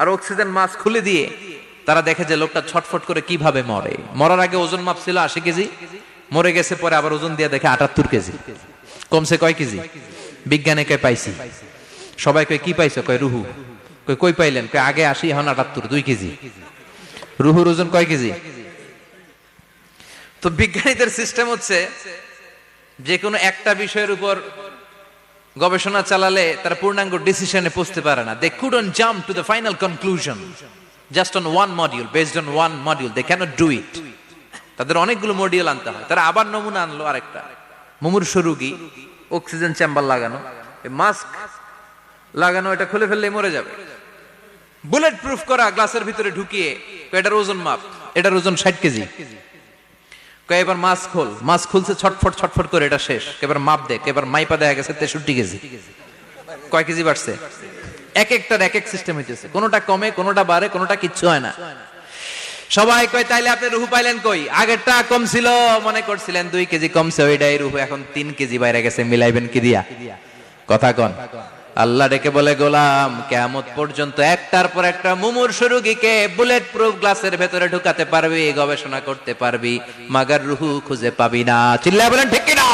আর oxygen mask খুলে দিয়ে তারা দেখে যে লোকটা ছটফট করে কিভাবে মরে। মরার আগে ওজন মাপ ছিল 80 কেজি, মরে গেছে পরে আবার ওজন দিয়ে দেখে 78 কেজি। কমছে কয় কেজি? বিজ্ঞানে কয় পাইছি। সবাই কয় কি পাইছো? কয় রুহু। কই পাইলেন? কয় আগে 80 এখন 78, 2 কেজি। রুহুর ওজন কয় কেজি? তো বিজ্ঞানীদের সিস্টেম হচ্ছে যে কোনো একটা বিষয়ের উপর গবেষণা চালালে তারা পূর্ণাঙ্গ ডিসিশনে পৌঁছতে পারে না। They couldn't jump to the final conclusion just on one module, based on one module. They cannot do it. তাদের অনেকগুলো মডিউল আনতে হয়। তারা আবার নমুনা আনলো আরেকটা। মুমূর্ষু রোগী, অক্সিজেন চেম্বার লাগানো, মাস্ক লাগানো, এটা খুলে ফেললেই মরে যাবে। বুলেট প্রুফ করা গ্লাসের ভিতরে ঢুকিয়ে এটার ওজন মাপ, এটার ওজন 60 কেজি। এবার মাস্ক খোল, মাস্ক খুলছে ছটফট ছটফট করে, এটা শেষ। এবার মাপ দেখ, এবার মাইপা দেখা গেছে 63 কেজি। কয় কেজি বাড়ছে? এক একটার এক এক সিস্টেম হইতেছে, কোনোটা কমে, কোনোটা বাড়ে, কোনোটা কিচ্ছু হয় না। সবাই কয় তাইলে আপনি রুহু পাইলেন কই? আগেরটা কম ছিল, মনে করছিলেন 2 কেজি কমছে, ওইটাই রুহু, এখন 3 কেজি বাইরে গেছে, মিলাইবেন কি দিয়া? কথা কন। আল্লাহ ডেকে বলে, গোলাম কিয়ামত পর্যন্ত একটার পর একটা মুমূর্ষু রোগীকে বুলেট প্রুফ গ্লাসের ভেতরে ঢুকাতে পারবি, গবেষণা করতে পারবি, মাগার রুহু খুঁজে পাবি না। চিল্লায় বলেন ঠিক কিনা?